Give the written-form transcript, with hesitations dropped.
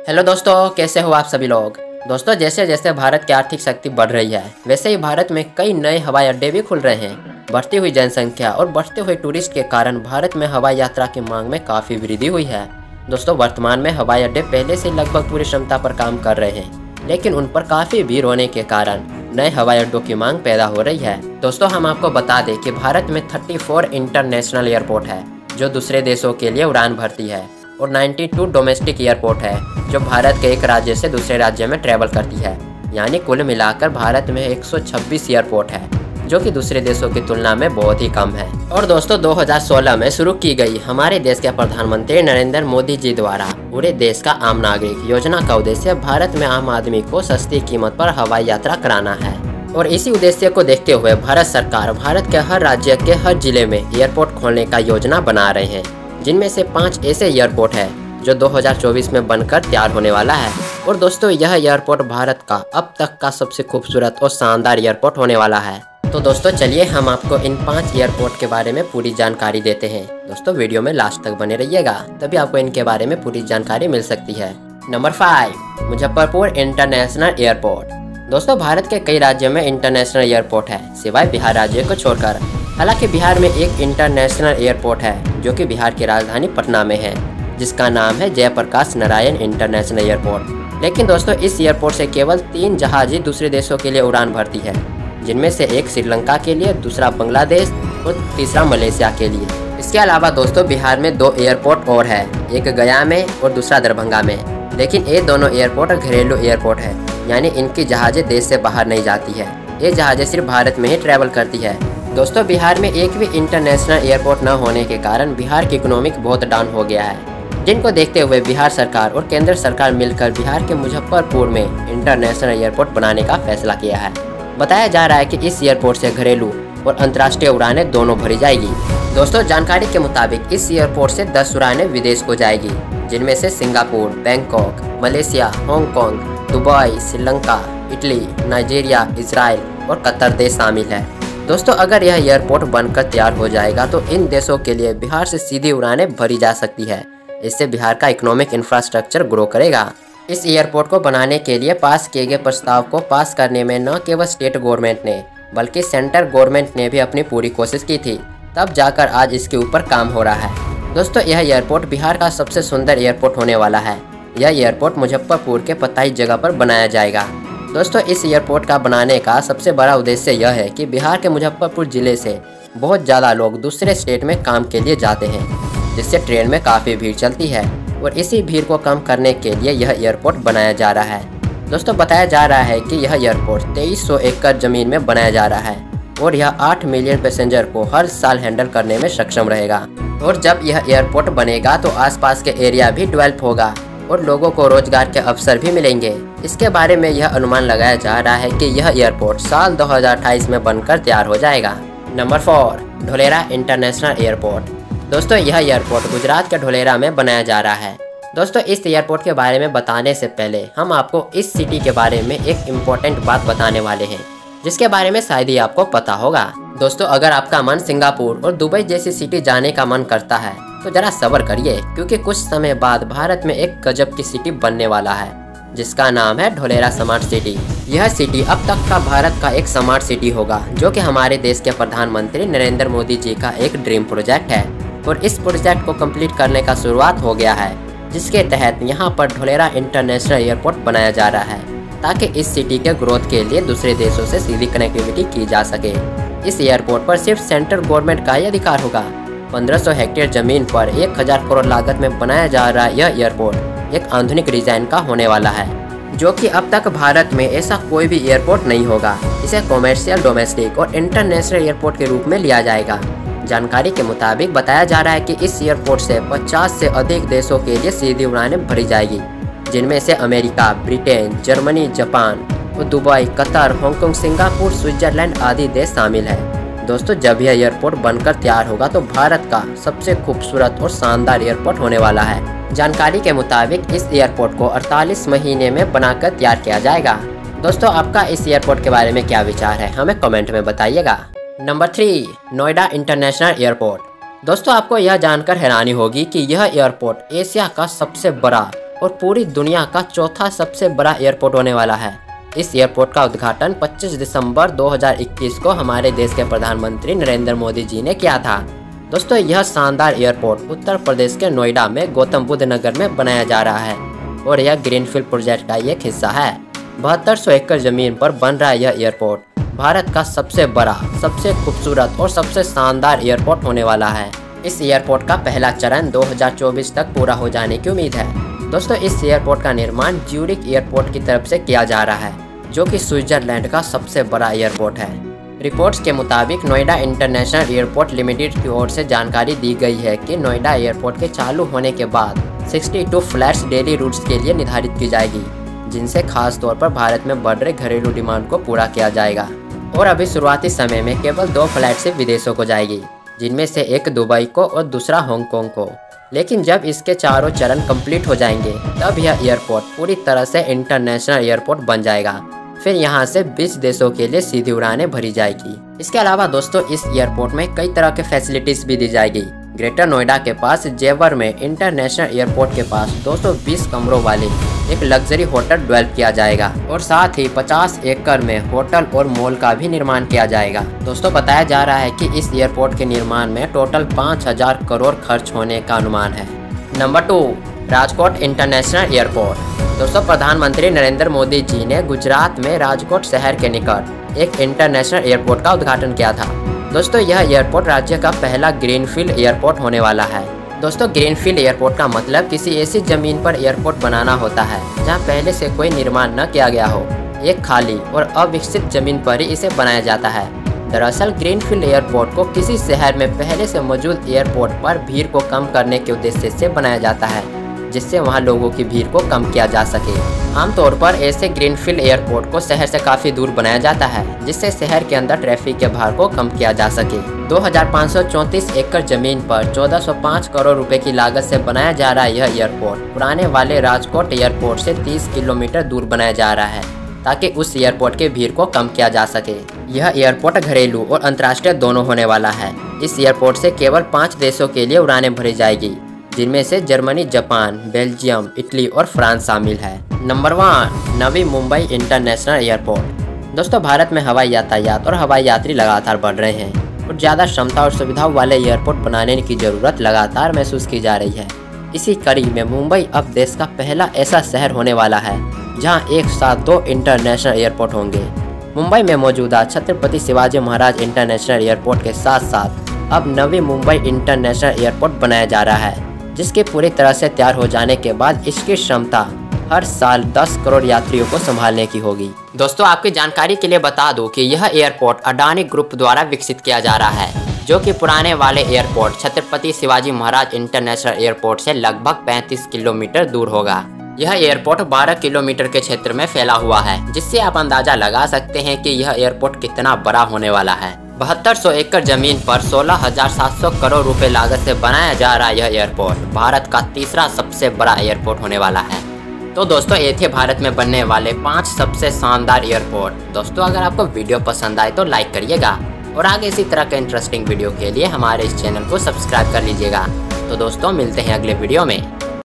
Hello दोस्तों, कैसे हो आप सभी लोग। दोस्तों, जैसे जैसे भारत की आर्थिक शक्ति बढ़ रही है वैसे ही भारत में कई नए हवाई अड्डे भी खुल रहे हैं। बढ़ती हुई जनसंख्या और बढ़ते हुए टूरिस्ट के कारण भारत में हवाई यात्रा की मांग में काफ़ी वृद्धि हुई है। दोस्तों, वर्तमान में हवाई अड्डे पहले से लगभग पूरी क्षमता पर काम कर रहे हैं, लेकिन उन पर काफ़ी भीड़ होने के कारण नए हवाई अड्डों की मांग पैदा हो रही है। दोस्तों, हम आपको बता दें कि भारत में 34 इंटरनेशनल एयरपोर्ट है जो दूसरे देशों के लिए उड़ान भरती है, और 92 डोमेस्टिक एयरपोर्ट है जो भारत के एक राज्य से दूसरे राज्य में ट्रैवल करती है। यानी कुल मिलाकर भारत में 126 एयरपोर्ट है, जो कि दूसरे देशों की तुलना में बहुत ही कम है। और दोस्तों, 2016 में शुरू की गई हमारे देश के प्रधानमंत्री नरेंद्र मोदी जी द्वारा पूरे देश का आम नागरिक योजना का उद्देश्य भारत में आम आदमी को सस्ती कीमत पर हवाई यात्रा कराना है। और इसी उद्देश्य को देखते हुए भारत सरकार भारत के हर राज्य के हर जिले में एयरपोर्ट खोलने का योजना बना रहे हैं, जिनमें से 5 ऐसे एयरपोर्ट है जो 2024 में बनकर तैयार होने वाला है। और दोस्तों, यह एयरपोर्ट भारत का अब तक का सबसे खूबसूरत और शानदार एयरपोर्ट होने वाला है। तो दोस्तों, चलिए हम आपको इन 5 एयरपोर्ट के बारे में पूरी जानकारी देते हैं। दोस्तों, वीडियो में लास्ट तक बने रहिएगा, तभी आपको इनके बारे में पूरी जानकारी मिल सकती है। Number 5, Muzaffarpur international airport. दोस्तों, भारत के कई राज्यों में इंटरनेशनल एयरपोर्ट है, सिवाय बिहार राज्य को छोड़कर। हालांकि बिहार में एक इंटरनेशनल एयरपोर्ट है जो कि बिहार की राजधानी पटना में है, जिसका नाम है जयप्रकाश नारायण इंटरनेशनल एयरपोर्ट। लेकिन दोस्तों, इस एयरपोर्ट से केवल 3 जहाज ही दूसरे देशों के लिए उड़ान भरती है, जिनमें से एक श्रीलंका के लिए, दूसरा बांग्लादेश और तीसरा मलेशिया के लिए। इसके अलावा दोस्तों, बिहार में 2 एयरपोर्ट और है, एक गया में और दूसरा दरभंगा में। लेकिन ये दोनों एयरपोर्ट घरेलू एयरपोर्ट है, यानी इनकी जहाजें देश से बाहर नहीं जाती है। ये जहाजें सिर्फ भारत में ही ट्रैवल करती है। दोस्तों, बिहार में एक भी इंटरनेशनल एयरपोर्ट न होने के कारण बिहार की इकोनॉमिक बहुत डाउन हो गया है, जिनको देखते हुए बिहार सरकार और केंद्र सरकार मिलकर बिहार के मुजफ्फरपुर में इंटरनेशनल एयरपोर्ट बनाने का फैसला किया है। बताया जा रहा है कि इस एयरपोर्ट से घरेलू और अंतर्राष्ट्रीय उड़ानें दोनों भरी जाएगी। दोस्तों, जानकारी के मुताबिक इस एयरपोर्ट से 10 उड़ानें विदेश को जाएगी, जिनमें से Singapore, Bangkok, Malaysia, Hong Kong, Dubai, Sri Lanka, Italy, Nigeria, Israel और कतर देश शामिल है। दोस्तों, अगर यह एयरपोर्ट बनकर तैयार हो जाएगा तो इन देशों के लिए बिहार से सीधी उड़ानें भरी जा सकती है। इससे बिहार का इकोनॉमिक इंफ्रास्ट्रक्चर ग्रो करेगा। इस एयरपोर्ट को बनाने के लिए पास किए गए प्रस्ताव को पास करने में न केवल स्टेट गवर्नमेंट ने बल्कि सेंट्रल गवर्नमेंट ने भी अपनी पूरी कोशिश की थी, तब जाकर आज इसके ऊपर काम हो रहा है। दोस्तों, यह एयरपोर्ट बिहार का सबसे सुंदर एयरपोर्ट होने वाला है। यह एयरपोर्ट मुजफ्फरपुर के पताई जगह पर बनाया जाएगा। दोस्तों, इस एयरपोर्ट का बनाने का सबसे बड़ा उद्देश्य यह है कि बिहार के मुजफ्फरपुर जिले से बहुत ज़्यादा लोग दूसरे स्टेट में काम के लिए जाते हैं, जिससे ट्रेन में काफ़ी भीड़ चलती है, और इसी भीड़ को कम करने के लिए यह एयरपोर्ट बनाया जा रहा है। दोस्तों, बताया जा रहा है कि यह एयरपोर्ट 2300 एकड़ ज़मीन में बनाया जा रहा है, और यह 8 मिलियन पैसेंजर को हर साल हैंडल करने में सक्षम रहेगा। और जब यह एयरपोर्ट बनेगा तो आसपास के एरिया भी डेवलप होगा और लोगों को रोजगार के अवसर भी मिलेंगे। इसके बारे में यह अनुमान लगाया जा रहा है कि यह एयरपोर्ट साल 2028 में बनकर तैयार हो जाएगा। Number 4, Dholera international airport. दोस्तों, यह एयरपोर्ट गुजरात के ढोलेरा में बनाया जा रहा है। दोस्तों, इस एयरपोर्ट के बारे में बताने से पहले हम आपको इस सिटी के बारे में एक इम्पोर्टेंट बात बताने वाले हैं, जिसके बारे में शायद ही आपको पता होगा। दोस्तों, अगर आपका मन सिंगापुर और दुबई जैसी सिटी जाने का मन करता है तो जरा सब्र करिए, क्योंकि कुछ समय बाद भारत में एक गजब की सिटी बनने वाला है, जिसका नाम है ढोलेरा स्मार्ट सिटी। यह सिटी अब तक का भारत का एक स्मार्ट सिटी होगा, जो कि हमारे देश के प्रधानमंत्री नरेंद्र मोदी जी का एक ड्रीम प्रोजेक्ट है। और इस प्रोजेक्ट को कंप्लीट करने का शुरुआत हो गया है, जिसके तहत यहाँ पर ढोलेरा इंटरनेशनल एयरपोर्ट बनाया जा रहा है, ताकि इस सिटी के ग्रोथ के लिए दूसरे देशों से सीधी कनेक्टिविटी की जा सके। इस एयरपोर्ट पर सिर्फ सेंट्रल गवर्नमेंट का ही अधिकार होगा। 1500 हेक्टेयर जमीन पर 1000 करोड़ लागत में बनाया जा रहा यह एयरपोर्ट एक आधुनिक डिजाइन का होने वाला है, जो कि अब तक भारत में ऐसा कोई भी एयरपोर्ट नहीं होगा। इसे कॉमर्शियल, डोमेस्टिक और इंटरनेशनल एयरपोर्ट के रूप में लिया जाएगा। जानकारी के मुताबिक बताया जा रहा है कि इस एयरपोर्ट से 50 से अधिक देशों के लिए सीधी उड़ानें भरी जाएगी, जिनमें से अमेरिका, ब्रिटेन, जर्मनी, जापान और Dubai, Qatar, Hong Kong, Singapore, Switzerland आदि देश शामिल है। दोस्तों, जब यह एयरपोर्ट बनकर तैयार होगा तो भारत का सबसे खूबसूरत और शानदार एयरपोर्ट होने वाला है। जानकारी के मुताबिक इस एयरपोर्ट को 48 महीने में बनाकर तैयार किया जाएगा। दोस्तों, आपका इस एयरपोर्ट के बारे में क्या विचार है, हमें कमेंट में बताइएगा। Number 3, Noida international airport. दोस्तों, आपको यह जानकर हैरानी होगी कि यह एयरपोर्ट एशिया का सबसे बड़ा और पूरी दुनिया का चौथा सबसे बड़ा एयरपोर्ट होने वाला है। इस एयरपोर्ट का उद्घाटन 25 दिसंबर 2021 को हमारे देश के प्रधानमंत्री नरेंद्र मोदी जी ने किया था। दोस्तों, यह शानदार एयरपोर्ट उत्तर प्रदेश के नोएडा में गौतम बुद्ध नगर में बनाया जा रहा है और यह ग्रीनफील्ड प्रोजेक्ट का एक हिस्सा है। 7200 एकड़ जमीन पर बन रहा यह एयरपोर्ट भारत का सबसे बड़ा, सबसे खूबसूरत और सबसे शानदार एयरपोर्ट होने वाला है। इस एयरपोर्ट का पहला चरण 2024 तक पूरा हो जाने की उम्मीद है। दोस्तों, इस एयरपोर्ट का निर्माण ज्यूरिख एयरपोर्ट की तरफ से किया जा रहा है, जो कि स्विट्जरलैंड का सबसे बड़ा एयरपोर्ट है। रिपोर्ट्स के मुताबिक नोएडा इंटरनेशनल एयरपोर्ट लिमिटेड की ओर से जानकारी दी गई है कि नोएडा एयरपोर्ट के चालू होने के बाद 62 फ्लाइट्स डेली रूट्स के लिए निर्धारित की जाएगी, जिनसे खास तौर पर भारत में बढ़ रहे घरेलू डिमांड को पूरा किया जाएगा। और अभी शुरुआती समय में केवल 2 फ्लाइट से विदेशों को जाएगी, जिनमें से एक दुबई को और दूसरा हांगकांग को। लेकिन जब इसके चारों चरण कंप्लीट हो जाएंगे, तब यह एयरपोर्ट पूरी तरह से इंटरनेशनल एयरपोर्ट बन जाएगा। फिर यहाँ से 20 देशों के लिए सीधी उड़ानें भरी जाएगी। इसके अलावा दोस्तों, इस एयरपोर्ट में कई तरह के फैसिलिटीज भी दी जाएगी। ग्रेटर नोएडा के पास जेवर में इंटरनेशनल एयरपोर्ट के पास 220 कमरों वाले एक लग्जरी होटल डेवलप किया जाएगा और साथ ही 50 एकड़ में होटल और मॉल का भी निर्माण किया जाएगा। दोस्तों, बताया जा रहा है कि इस एयरपोर्ट के निर्माण में टोटल 5000 करोड़ खर्च होने का अनुमान है। Number 2, Rajkot international airport. दोस्तों, प्रधानमंत्री नरेंद्र मोदी जी ने गुजरात में राजकोट शहर के निकट एक इंटरनेशनल एयरपोर्ट का उद्घाटन किया था। दोस्तों, यह एयरपोर्ट राज्य का पहला ग्रीनफील्ड एयरपोर्ट होने वाला है। दोस्तों, ग्रीनफील्ड एयरपोर्ट का मतलब किसी ऐसी जमीन पर एयरपोर्ट बनाना होता है जहां पहले से कोई निर्माण न किया गया हो। एक खाली और अविकसित जमीन पर ही इसे बनाया जाता है। दरअसल ग्रीनफील्ड एयरपोर्ट को किसी शहर में पहले से मौजूद एयरपोर्ट पर भीड़ को कम करने के उद्देश्य से बनाया जाता है, जिससे वहां लोगों की भीड़ को कम किया जा सके। आमतौर पर ऐसे ग्रीनफील्ड एयरपोर्ट को शहर से काफी दूर बनाया जाता है, जिससे शहर के अंदर ट्रैफिक के भार को कम किया जा सके। 2534 एकड़ जमीन पर 1405 करोड़ रुपए की लागत से बनाया जा रहा यह एयरपोर्ट पुराने वाले राजकोट एयरपोर्ट से 30 किलोमीटर दूर बनाया जा रहा है, ताकि उस एयरपोर्ट के भीड़ को कम किया जा सके। यह एयरपोर्ट घरेलू और अंतर्राष्ट्रीय दोनों होने वाला है। इस एयरपोर्ट से केवल 5 देशों के लिए उड़ानें भरी जाएगी, जिनमें से जर्मनी, जापान, बेल्जियम, इटली और फ्रांस शामिल है। Number 1, Navi Mumbai international airport. दोस्तों, भारत में हवाई यातायात और हवाई यात्री लगातार बढ़ रहे हैं और ज़्यादा क्षमता और सुविधाओं वाले एयरपोर्ट बनाने की जरूरत लगातार महसूस की जा रही है। इसी कड़ी में मुंबई अब देश का पहला ऐसा शहर होने वाला है जहां एक साथ 2 इंटरनेशनल एयरपोर्ट होंगे। मुंबई में मौजूदा छत्रपति शिवाजी महाराज इंटरनेशनल एयरपोर्ट के साथ साथ अब नवी मुंबई इंटरनेशनल एयरपोर्ट बनाया जा रहा है, जिसके पूरी तरह से तैयार हो जाने के बाद इसकी क्षमता हर साल 10 करोड़ यात्रियों को संभालने की होगी। दोस्तों, आपकी जानकारी के लिए बता दूं कि यह एयरपोर्ट अडानी ग्रुप द्वारा विकसित किया जा रहा है, जो कि पुराने वाले airport Chhatrapati Shivaji Maharaj international airport से लगभग 35 किलोमीटर दूर होगा। यह एयरपोर्ट 12 किलोमीटर के क्षेत्र में फैला हुआ है, जिससे आप अंदाजा लगा सकते हैं कि यह एयरपोर्ट कितना बड़ा होने वाला है। 7200 एकड़ जमीन पर 16,700 करोड़ रुपए लागत से बनाया जा रहा यह एयरपोर्ट भारत का तीसरा सबसे बड़ा एयरपोर्ट होने वाला है। तो दोस्तों, ये थे भारत में बनने वाले 5 सबसे शानदार एयरपोर्ट। दोस्तों, अगर आपको वीडियो पसंद आए तो लाइक करिएगा और आगे इसी तरह के इंटरेस्टिंग वीडियो के लिए हमारे इस चैनल को सब्सक्राइब कर लीजिएगा। तो दोस्तों, मिलते हैं अगले वीडियो में।